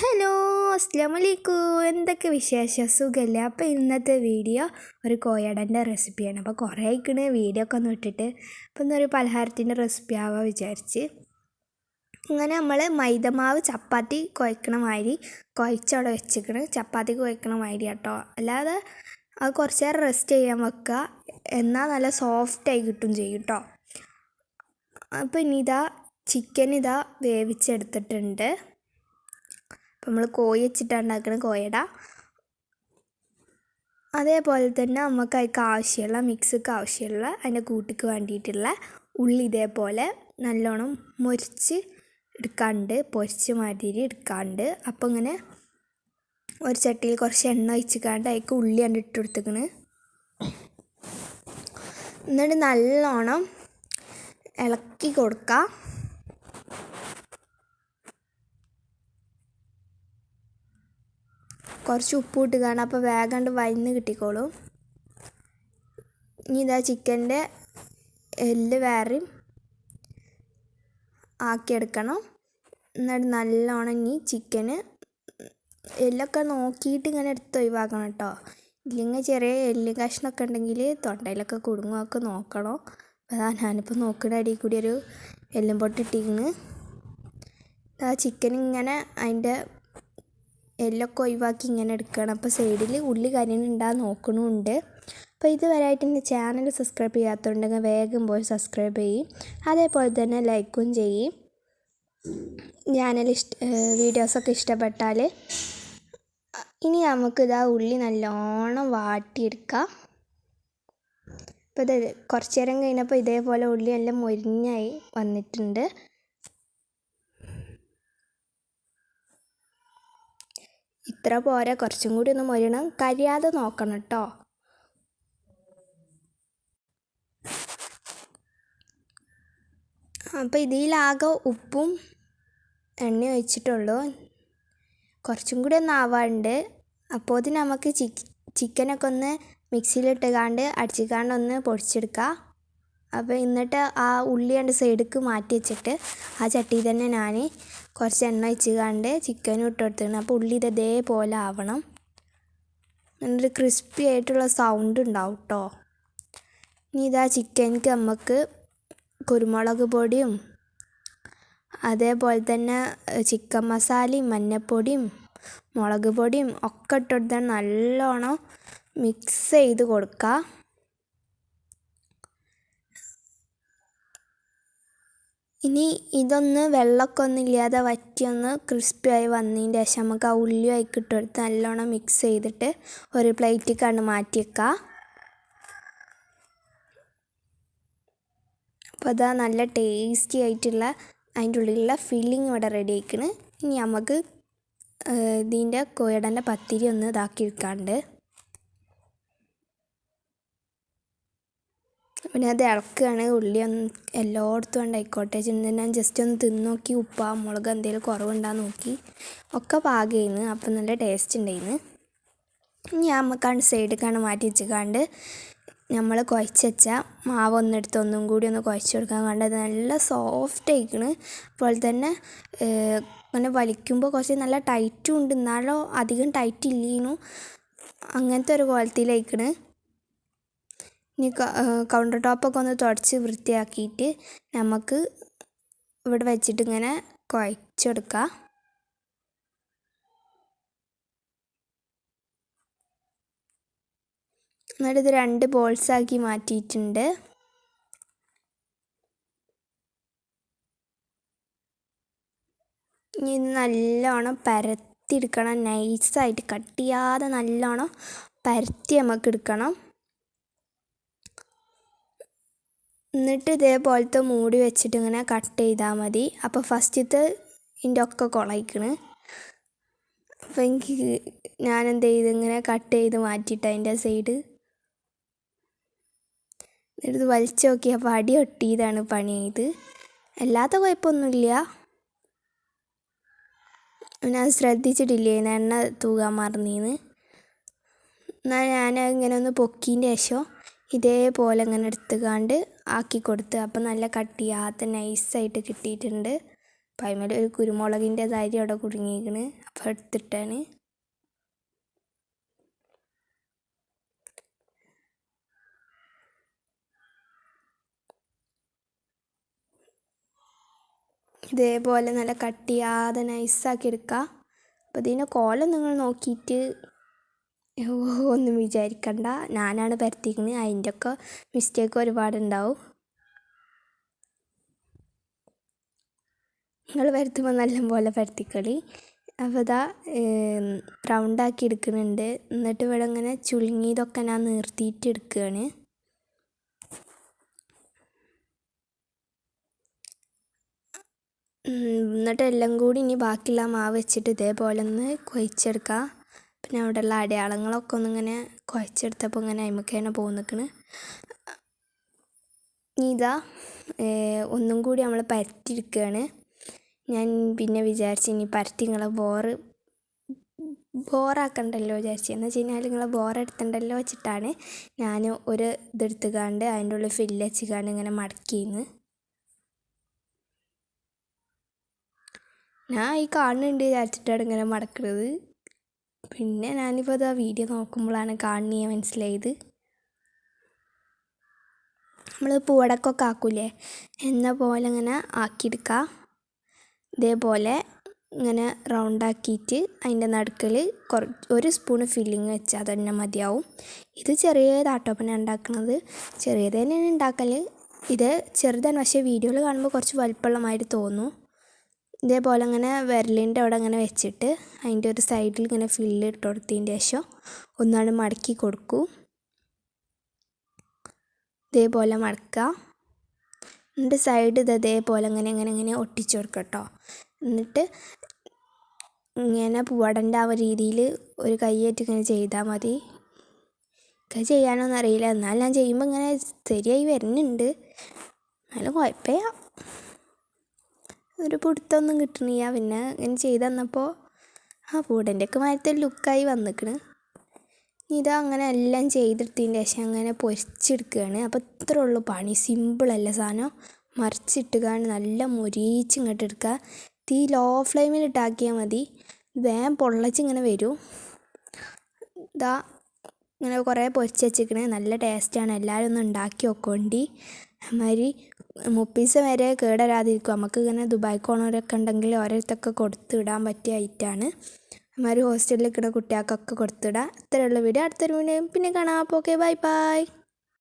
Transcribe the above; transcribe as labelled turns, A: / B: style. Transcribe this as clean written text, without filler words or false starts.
A: Hello, അസ്സലാമലൈക്കും. എന്തൊക്കെ വിശേഷം? സുഖമല്ലേ? അപ്പോൾ ഇന്നത്തെ വീഡിയോ ഒരു കോയടൻ്റെ റെസിപ്പിയാണ്. അപ്പോൾ കുറേ ആയിക്കണ് വീഡിയോ ഒക്കെ ഒന്ന് ഇട്ടിട്ട്. അപ്പോൾ ഇന്നൊരു പലഹാരത്തിൻ്റെ റെസിപ്പി ആവാൻ വിചാരിച്ച്. ഇങ്ങനെ നമ്മൾ മൈദമാവ് ചപ്പാത്തി കുഴക്കണ മാതിരി കുഴച്ചവിടെ വെച്ചിക്കണ്. ചപ്പാത്തി കുഴക്കണ മാതിരി കേട്ടോ. അല്ലാതെ അത് കുറച്ച് നേരം റെസ്റ്റ് ചെയ്യാൻ വെക്കുക. എന്നാൽ നല്ല സോഫ്റ്റായി കിട്ടും ചെയ്യും കേട്ടോ. അപ്പോൾ ഇനി ചിക്കൻ വേവിച്ചെടുത്തിട്ടുണ്ട്. അപ്പോൾ നമ്മൾ കോഴി വെച്ചിട്ടാണ് ഉണ്ടാക്കുന്നത് കോയട. അതേപോലെ തന്നെ നമുക്ക് അതിലേക്ക് ആവശ്യമുള്ള മിക്സിക്ക് ആവശ്യമുള്ള അതിൻ്റെ കൂട്ടിക്ക് വേണ്ടിയിട്ടുള്ള ഉള്ളി ഇതേപോലെ നല്ലോണം മുറിച്ച് എടുക്കാണ്ട്, പൊരിച്ച് മാതിരി എടുക്കാണ്ട്. അപ്പോൾ ഇങ്ങനെ ഒരു ചട്ടിയിൽ കുറച്ച് എണ്ണ ഒഴിച്ചിക്കാണ്ട് അതിലേക്ക് ഉള്ളി കണ്ട് ഇട്ട് കൊടുത്തേക്കണ്. എന്നിട്ട് നല്ലോണം ഇളക്കി കൊടുക്കുക. കുറച്ച് ഉപ്പ് ഇട്ട് കാണാം. അപ്പോൾ വേഗം വഴന്ന് കിട്ടിക്കോളും. ഇനി ചിക്കൻ്റെ എല്ല് വേറെയും ആക്കിയെടുക്കണം. എന്നിട്ട് നല്ലോണം ഇനി ചിക്കന് എല്ലൊക്കെ നോക്കിയിട്ട് ഇങ്ങനെ എടുത്ത് ഒഴിവാക്കണം കേട്ടോ. ഇല്ലെങ്കിൽ ചെറിയ എല്ല് കഷ്ണമൊക്കെ ഉണ്ടെങ്കിൽ തൊണ്ടയിലൊക്കെ കുടുങ്ങുമൊക്കെ നോക്കണം. അപ്പോൾ ഞാനിപ്പോൾ നോക്കുന്ന അടിയിൽ കൂടി ഒരു എല്ലും പൊട്ടിട്ടിരിക്കുന്നു. ചിക്കൻ ഇങ്ങനെ അതിൻ്റെ എല്ലൊക്കെ ഒഴിവാക്കി ഇങ്ങനെ എടുക്കണം. അപ്പോൾ സൈഡിൽ ഉള്ളി കരിയുന്നുണ്ടാകും നോക്കണമുണ്ട്. അപ്പോൾ ഇതുവരെയായിട്ട് എൻ്റെ ചാനൽ സബ്സ്ക്രൈബ് ചെയ്യാത്തതുണ്ടെങ്കിൽ വേഗം പോയി സബ്സ്ക്രൈബ് ചെയ്യും. അതേപോലെ തന്നെ ലൈക്കും ചെയ്യും. വീഡിയോസൊക്കെ ഇഷ്ടപ്പെട്ടാൽ. ഇനി നമുക്ക് ഉള്ളി നല്ലോണം വാട്ടിയെടുക്കാം. അപ്പോൾ കുറച്ച് നേരം കഴിഞ്ഞപ്പോൾ ഇതേപോലെ ഉള്ളി എല്ലാം മൊരിഞ്ഞായി വന്നിട്ടുണ്ട്. ഇത്ര പോരാ, കുറച്ചും കൂടി ഒന്ന് മൊരിയണം. കരിയാതെ നോക്കണം കേട്ടോ. അപ്പോൾ ഇതിലാകെ ഉപ്പും എണ്ണയും ഒഴിച്ചിട്ടുള്ളൂ. കുറച്ചും കൂടി ഒന്ന് ആവാണ്ട്. അപ്പോൾ ഇത് നമുക്ക് ചിക്കനൊക്കെ ഒന്ന് മിക്സിയിലിട്ടുകാണ്ട് അടിച്ചിക്കാണ്ട് ഒന്ന് പൊടിച്ചെടുക്കുക. അപ്പോൾ എന്നിട്ട് ആ ഉള്ളി കണ്ട് സൈഡിലേക്ക് മാറ്റി വെച്ചിട്ട് ആ ചട്ടിയിൽ തന്നെ ഞാൻ കുറച്ച് എണ്ണ ഒഴിച്ചുകാണ്ട് ചിക്കനും ഇട്ട് കൊടുത്തിട്ടുണ്ട്. അപ്പോൾ ഉള്ളി ഇതേപോലെ ആവണം. എന്നിട്ട് ക്രിസ്പി ആയിട്ടുള്ള സൗണ്ട് ഉണ്ടാവും കേട്ടോ. ഇനി ചിക്കനിക്ക് നമുക്ക് കുരുമുളക് പൊടിയും അതേപോലെ തന്നെ ചിക്കൻ മസാലയും മഞ്ഞൾപ്പൊടിയും മുളക് പൊടിയും ഒക്കെ ഇട്ടെടുത്താൽ നല്ലോണം മിക്സ് ചെയ്ത് കൊടുക്കുക. ഇനി ഇതൊന്ന് വെള്ളമൊക്കെ ഒന്നും ഇല്ലാതെ വറ്റിയൊന്ന് ക്രിസ്പിയായി വന്നതിന് ശേഷം നമുക്ക് ആ ഉള്ളി ഇട്ടെടുത്ത് നല്ലോണം മിക്സ് ചെയ്തിട്ട് ഒരു പ്ലേറ്റിലേക്കാണ് മാറ്റി വെക്കുക. അപ്പോൾ നല്ല ടേസ്റ്റി ആയിട്ടുള്ള അതിൻ്റെ ഉള്ളിലുള്ള ഫില്ലിങ് ഇവിടെ റെഡി ആയിക്കണ്. ഇനി നമുക്ക് ഇതിൻ്റെ കോയടൻ്റെ പത്തിരി ഒന്ന് എടുക്കാണ്ട്. പിന്നെ അത് ഇളക്കുകയാണ്. ഉള്ളി ഒന്ന് എല്ലായിടത്തും ഉണ്ടായിക്കോട്ടെ. ഞാൻ ജസ്റ്റ് ഒന്ന് തിന്ന് നോക്കി ഉപ്പ മുളക് എന്തെങ്കിലും കുറവുണ്ടാകുന്ന നോക്കി. ഒക്കെ പാകമായിരുന്നു. അപ്പം നല്ല ടേസ്റ്റ് ഉണ്ടായിരുന്നു. ഇനി നമുക്കാണ്ട് സൈഡിലേക്കാണ് മാറ്റി വെച്ചിക്കാണ്ട് നമ്മൾ കുഴച്ച് വെച്ചാൽ മാവ് ഒന്നെടുത്ത് ഒന്നും കൂടി ഒന്ന് കുഴച്ച് കൊടുക്കാൻ കണ്ടത് നല്ല സോഫ്റ്റ് ആയിക്കണ്. അതുപോലെ തന്നെ അങ്ങനെ വലിക്കുമ്പോൾ കുറച്ച് നല്ല ടൈറ്റും ഉണ്ട്, എന്നാലോ അധികം ടൈറ്റ് ഇല്ലേനു. അങ്ങനത്തെ ഒരു ക്വാളിറ്റിയിലായിക്കണ്. ഇനി കൗണ്ടർ ടോപ്പൊക്കെ ഒന്ന് തുടച്ച് വൃത്തിയാക്കിയിട്ട് നമുക്ക് ഇവിടെ വെച്ചിട്ട് ഇങ്ങനെ കുഴച്ചെടുക്കാം. എന്നിട്ട് ഇത് 2 ബോൾസാക്കി മാറ്റിയിട്ടുണ്ട്. ഇനി നല്ലോണം പരത്തിയെടുക്കണം. നൈസായിട്ട് കട്ട് ചെയ്യാതെ നല്ലോണം പരത്തി നമുക്ക് എടുക്കണം. എന്നിട്ട് ഇതേപോലത്തെ മൂടി വെച്ചിട്ട് ഇങ്ങനെ കട്ട് ചെയ്താൽ മതി. അപ്പോൾ ഫസ്റ്റത്തെ ഇതിൻ്റെ ഒക്കെ കുളയിക്കണ്. അപ്പോൾ ഞാൻ എന്ത് ചെയ്ത് ഇങ്ങനെ കട്ട് ചെയ്ത് മാറ്റിയിട്ട് അതിൻ്റെ സൈഡ് എന്നിട്ട് വലിച്ചു നോക്കിയപ്പോൾ അടി ഒട്ടിയതാണ് പണി ചെയ്ത്. അല്ലാത്ത കുഴപ്പമൊന്നുമില്ല. ഞാൻ ശ്രദ്ധിച്ചിട്ടില്ലേ എണ്ണ തൂകാൻ മറന്നീന്ന്. എന്നാൽ ഞാൻ ഇങ്ങനെ ഒന്ന് പൊക്കിയതിൻ്റെ ശേഷം ഇതേപോലെ ഇങ്ങനെ എടുത്തുകാണ്ട് ആക്കി കൊടുത്ത്. അപ്പം നല്ല കട്ട് ചെയ്യാത്ത നൈസായിട്ട് കിട്ടിയിട്ടുണ്ട്. അപ്പം അതിന്മേൽ ഒരു കുരുമുളകിൻ്റെ തരി അവിടെ കുടുങ്ങിയിരിക്കണ്. അപ്പോൾ എടുത്തിട്ടാണ്. ഇതേപോലെ നല്ല കട്ടിയാതെ നൈസാക്കി എടുക്കുക. അപ്പോൾ ഇതിൻ്റെ കോലം നിങ്ങൾ നോക്കിയിട്ട് ഒന്നും വിചാരിക്കണ്ട, ഞാനാണ് പരത്തിക്കുന്നത്. അതിൻ്റെ ഒക്കെ മിസ്റ്റേക്ക് ഒരുപാടുണ്ടാവും. നിങ്ങൾ പരത്തുമ്പോൾ നല്ലപോലെ പരത്തിക്കളി. അപ്പോൾ ഇതാ റൗണ്ടാക്കി എടുക്കുന്നുണ്ട്. എന്നിട്ട് ഇവിടെ ഇങ്ങനെ ചുളുങ്ങിയതൊക്കെ ഞാൻ നിർത്തിയിട്ട് എടുക്കുകയാണ്. എന്നിട്ട് എല്ലാം കൂടി ഇനി ബാക്കിയുള്ള മാവ് വെച്ചിട്ട് ഇതേപോലെ ഒന്ന് കുഴച്ചെടുക്കുക. പിന്നെ അവിടെയുള്ള അടയാളങ്ങളൊക്കെ ഒന്നിങ്ങനെ കുഴച്ചെടുത്തപ്പോൾ ഇങ്ങനെ അയിമക്ക് തന്നെ പോകുന്നിക്കണ്. ഇതാ ഒന്നും കൂടി നമ്മൾ പരത്തിയെടുക്കുകയാണ്. ഞാൻ പിന്നെ വിചാരിച്ചു ഇനി പരത്തി നിങ്ങളെ ബോറാക്കണ്ടല്ലോ വിചാരിച്ചു. എന്ന് വെച്ച് കഴിഞ്ഞാൽ നിങ്ങളെ ബോറെടുത്തണ്ടല്ലോ വെച്ചിട്ടാണ് ഞാൻ ഒരു ഇതെടുത്തുകാണ്ട് അതിൻ്റെ ഉള്ളിൽ ഫില്ല് വെച്ചുകാണ്ട് ഇങ്ങനെ മടക്കിന്ന്. ഞാൻ ഈ കാണുന്നുണ്ട് വിചാരിച്ചിട്ടാണ് ഇങ്ങനെ മടക്കുന്നത്. പിന്നെ ഞാനിപ്പോൾ ഇതാ വീഡിയോ നോക്കുമ്പോഴാണ് കാണുന്നത് മനസ്സിലായത്. നമ്മൾ പൂവടക്കൊക്കെ ആക്കൂലേ എന്ന പോലെ ഇങ്ങനെ ആക്കിയെടുക്കുക. ഇതേപോലെ ഇങ്ങനെ റൗണ്ടാക്കിയിട്ട് അതിൻ്റെ നടുക്കിൽ ഒരു സ്പൂണ് ഫില്ലിങ് വെച്ചാൽ തന്നെ മതിയാവും. ഇത് ചെറിയതാട്ടോ അപ്പം ഞാൻ ഉണ്ടാക്കുന്നത്. ചെറിയത് തന്നെയാണ് ഉണ്ടാക്കൽ. ഇത് ചെറുതാണ്, പക്ഷേ വീഡിയോയിൽ കാണുമ്പോൾ കുറച്ച് വലിപ്പമുള്ളമാതിരി തോന്നും. ഇതേപോലെ ഇങ്ങനെ വിരലിൻ്റെ അവിടെ ഇങ്ങനെ വെച്ചിട്ട് അതിൻ്റെ ഒരു സൈഡിൽ ഇങ്ങനെ ഫില്ല് ഇട്ട് കൊടുത്തതിൻ്റെ ശേഷം ഒന്നാണ് മടക്കി കൊടുക്കൂ. ഇതേപോലെ മടക്കുക. എന്നിട്ട് സൈഡ് ഇതേപോലെ ഇങ്ങനെ ഒട്ടിച്ചു കൊടുക്കുക കേട്ടോ. എന്നിട്ട് ഇങ്ങനെ പൂവടൻ്റെ ആ രീതിയിൽ ഒരു കൈയായിട്ട് ഇങ്ങനെ ചെയ്താൽ മതി. കൈ ചെയ്യാനൊന്നും അറിയില്ല, എന്നാൽ ഞാൻ ചെയ്യുമ്പോൾ ഇങ്ങനെ ശരിയായി വരുന്നുണ്ട്. എന്നാലും കുഴപ്പമില്ല, ഒരു പിടുത്തമൊന്നും കിട്ടണില്ല. പിന്നെ ഇങ്ങനെ ചെയ്ത് തന്നപ്പോൾ പൂവടൻ്റെയൊക്കെ മാതിരത്തെ ലുക്കായി വന്നിക്കണ്. ഇതാ അങ്ങനെ എല്ലാം ചെയ്തെടുത്തതിൻ്റെ ശേഷം അങ്ങനെ പൊരിച്ചെടുക്കുകയാണ്. അപ്പോൾ ഇത്രേ ഉള്ളൂ പണി. സിമ്പിളല്ല സാധനം. മറിച്ചിട്ടുകാണ്ട് നല്ല മൊരിച്ച് ഇങ്ങോട്ട് എടുക്കുക. തീ ലോ ഫ്ലെയിമിൽ ഇട്ടാക്കിയാൽ മതി. വേഗം പൊള്ളച്ചിങ്ങനെ വരും. ഇതാ ഇങ്ങനെ കുറേ പൊരിച്ച് വെച്ചിരിക്കണേ. നല്ല ടേസ്റ്റാണ്. എല്ലാവരും ഒന്ന് ഉണ്ടാക്കി നോക്കോണ്ടി. അതുമാതിരി 30 ദിവസം വരെ കേടരാതിരിക്കും. നമുക്ക് ഇങ്ങനെ ദുബായ്ക്ക് പോകണവരൊക്കെ ഉണ്ടെങ്കിൽ ഓരോരുത്തൊക്കെ കൊടുത്തിടാൻ പറ്റിയ ഐറ്റമാണ്. അതുമാതിരി ഹോസ്റ്റലിൽ നിൽക്കുന്ന കുട്ടികൾക്കൊക്കെ കൊടുത്തിടാം. ഇത്രയുള്ള വീഡിയോ അടുത്തൊരു വീഡിയോ പിന്നെ കാണാം. അപ്പോൾ ഓക്കെ, ബൈ ബൈ.